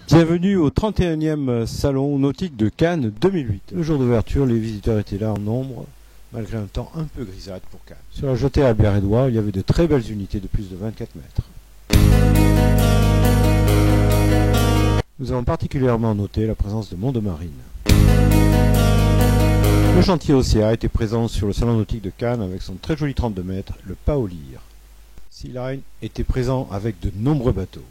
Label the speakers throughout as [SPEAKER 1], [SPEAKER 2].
[SPEAKER 1] Bienvenue au 31e Salon Nautique de Cannes 2008. Le jour d'ouverture, les visiteurs étaient là en nombre, malgré un temps un peu grisâtre pour Cannes. Sur la jetée à Biarrédois, il y avait de très belles unités de plus de 24 mètres. Nous avons particulièrement noté la présence de monts de marine. Le chantier Océa était présent sur le Salon Nautique de Cannes avec son très joli 32 mètres, le Paolir. Sea Line était présent avec de nombreux bateaux.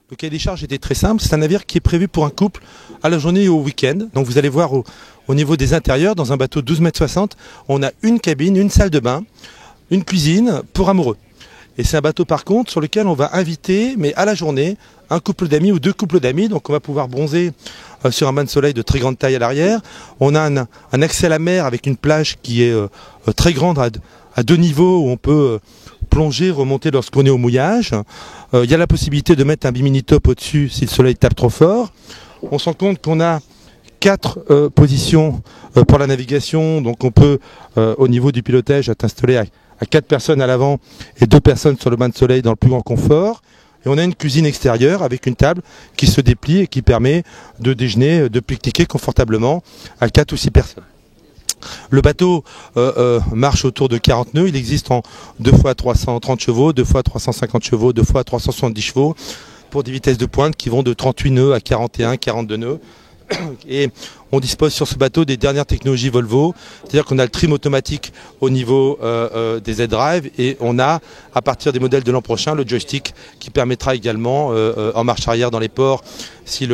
[SPEAKER 2] Le cahier des charges était très simple, c'est un navire qui est prévu pour un couple à la journée et au week-end. Donc vous allez voir au niveau des intérieurs, dans un bateau 12,60 m, on a une cabine, une salle de bain, une cuisine pour amoureux. Et c'est un bateau par contre sur lequel on va inviter, mais à la journée, un couple d'amis ou deux couples d'amis. Donc on va pouvoir bronzer sur un bain de soleil de très grande taille à l'arrière. On a un accès à la mer avec une plage qui est très grande à deux niveaux où on peut plonger, remonter lorsqu'on est au mouillage. Il y a la possibilité de mettre un bimini top au-dessus si le soleil tape trop fort. On se rend compte qu'on a 4 positions pour la navigation. Donc on peut, au niveau du pilotage, être installé à 4 personnes à l'avant et 2 personnes sur le bain de soleil dans le plus grand confort. Et on a une cuisine extérieure avec une table qui se déplie et qui permet de déjeuner, de pique-niquer confortablement à 4 ou 6 personnes. Le bateau marche autour de 40 nœuds, il existe en 2 fois 330 chevaux, 2 fois 350 chevaux, 2 fois 370 chevaux, pour des vitesses de pointe qui vont de 38 nœuds à 41, 42 nœuds. Et on dispose sur ce bateau des dernières technologies Volvo, c'est-à-dire qu'on a le trim automatique au niveau des Z-Drive et on a, à partir des modèles de l'an prochain, le joystick qui permettra également, en marche arrière dans les ports, s'il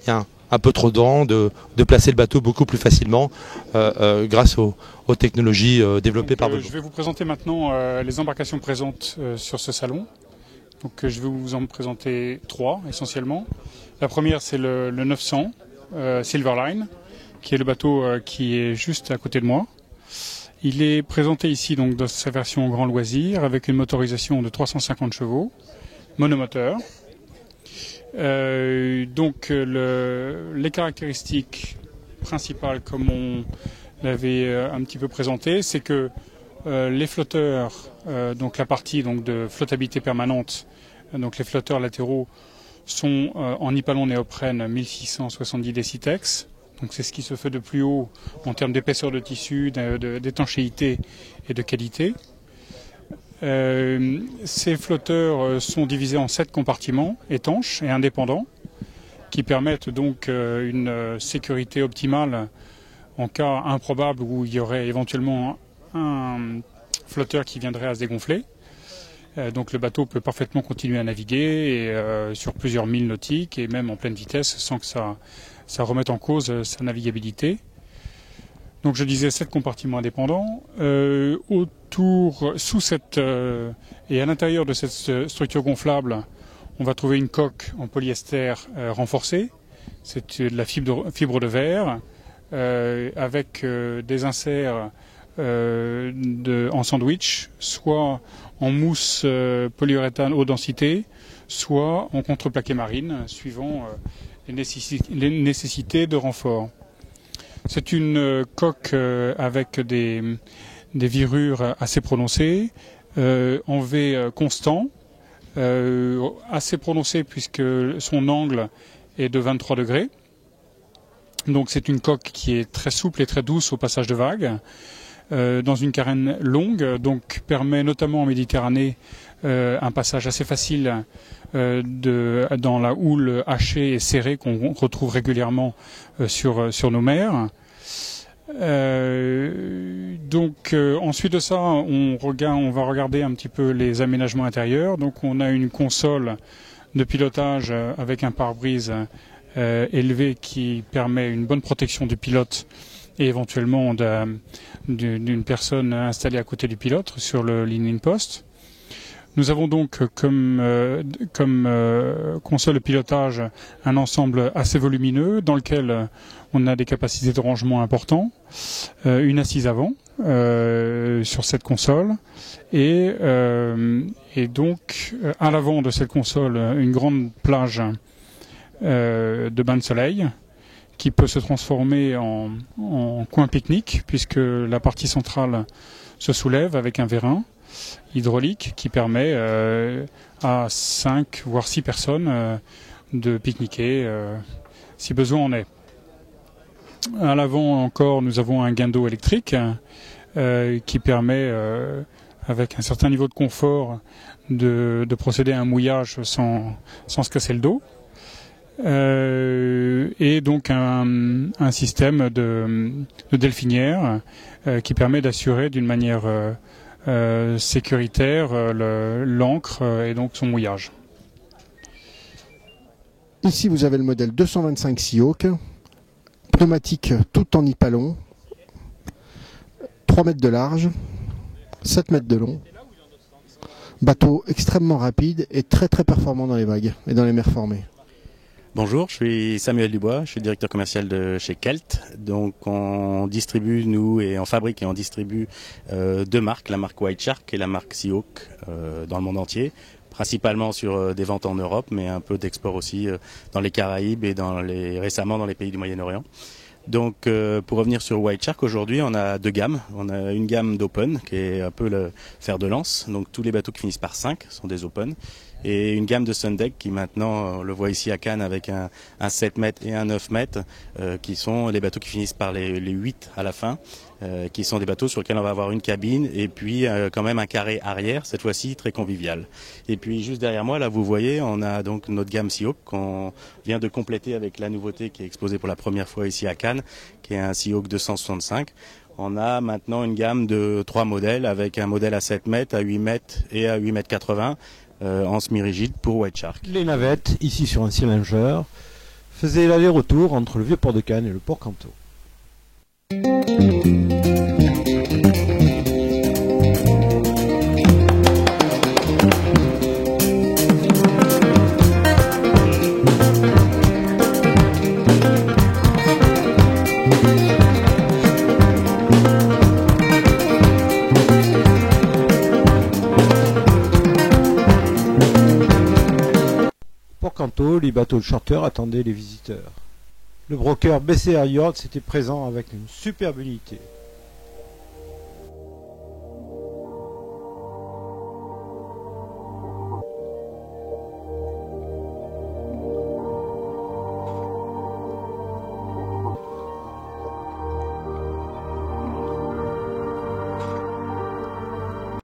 [SPEAKER 2] y a un peu trop de vent, de placer le bateau beaucoup plus facilement grâce aux technologies développées par Volvo.
[SPEAKER 3] Je vais vous présenter maintenant les embarcations présentes sur ce salon. Donc, je vais vous en présenter 3 essentiellement. La première, c'est le 900 Silverline, qui est le bateau qui est juste à côté de moi. Il est présenté ici donc dans sa version grand loisir avec une motorisation de 350 chevaux, monomoteur. Donc les caractéristiques principales, comme on l'avait un petit peu présenté, c'est que les flotteurs, donc la partie donc de flottabilité permanente, donc les flotteurs latéraux sont en Hypalon néoprène 1670 Decitex. Donc c'est ce qui se fait de plus haut en termes d'épaisseur de tissu, d'étanchéité et de qualité. Ces flotteurs sont divisés en 7 compartiments étanches et indépendants qui permettent donc une sécurité optimale en cas improbable où il y aurait éventuellement un flotteur qui viendrait à se dégonfler. Donc le bateau peut parfaitement continuer à naviguer sur plusieurs milles nautiques et même en pleine vitesse sans que ça remette en cause sa navigabilité. Donc je disais 7 compartiments indépendants. Sous cette et à l'intérieur de cette structure gonflable, on va trouver une coque en polyester renforcée. C'est de la fibre de verre avec des inserts en sandwich, soit en mousse polyuréthane haute densité, soit en contreplaqué marine, suivant les nécessités de renfort. C'est une coque avec des virures assez prononcées, en V constant, assez prononcé puisque son angle est de 23 degrés. Donc c'est une coque qui est très souple et très douce au passage de vagues, dans une carène longue, donc permet notamment en Méditerranée un passage assez facile dans la houle hachée et serrée qu'on retrouve régulièrement sur nos mers. Ensuite de ça, on va regarder un petit peu les aménagements intérieurs. Donc on a une console de pilotage avec un pare-brise élevé qui permet une bonne protection du pilote et éventuellement d'une personne installée à côté du pilote sur le leaning post. Nous avons donc comme console de pilotage un ensemble assez volumineux dans lequel on a des capacités de rangement importantes, une assise avant sur cette console et donc à l'avant de cette console une grande plage de bain de soleil qui peut se transformer en coin pique-nique puisque la partie centrale se soulève avec un vérin hydraulique qui permet à 5 voire 6 personnes de pique-niquer si besoin en est. À l'avant encore, nous avons un guindeau électrique qui permet, avec un certain niveau de confort, de procéder à un mouillage sans se casser le dos. Et donc un système de delphinière qui permet d'assurer d'une manière sécuritaire l'ancre et donc son mouillage.
[SPEAKER 4] Ici vous avez le modèle 225 Seahawk, pneumatique tout en nipalon, 3 mètres de large, 7 mètres de long, bateau extrêmement rapide et très performant dans les vagues et dans les mers formées.
[SPEAKER 5] Bonjour, je suis Samuel Dubois, je suis directeur commercial de chez Kelt. Donc on distribue, nous, et on fabrique et on distribue 2 marques, la marque White Shark et la marque Seahawk dans le monde entier. Principalement sur des ventes en Europe, mais un peu d'export aussi dans les Caraïbes et récemment dans les pays du Moyen-Orient. Donc pour revenir sur White Shark, aujourd'hui on a 2 gammes. On a une gamme d'open qui est un peu le fer de lance, donc tous les bateaux qui finissent par 5 sont des open. Et une gamme de Sundeck qui maintenant, on le voit ici à Cannes avec un 7 mètres et un 9 mètres, qui sont les bateaux qui finissent par les 8 à la fin, qui sont des bateaux sur lesquels on va avoir une cabine et puis quand même un carré arrière, cette fois-ci très convivial. Et puis juste derrière moi, là vous voyez, on a donc notre gamme Seahawk qu'on vient de compléter avec la nouveauté qui est exposée pour la première fois ici à Cannes, qui est un Seahawk 265. On a maintenant une gamme de 3 modèles avec un modèle à 7 mètres, à 8 mètres et à 8 mètres 80 en semi-rigide pour White Shark.
[SPEAKER 1] Les navettes, ici sur un Challenger, faisaient l'aller-retour entre le vieux port de Cannes et le port Canto. Canto, les bateaux de charter attendaient les visiteurs. Le broker BCR Yachts était présent avec une superbe unité.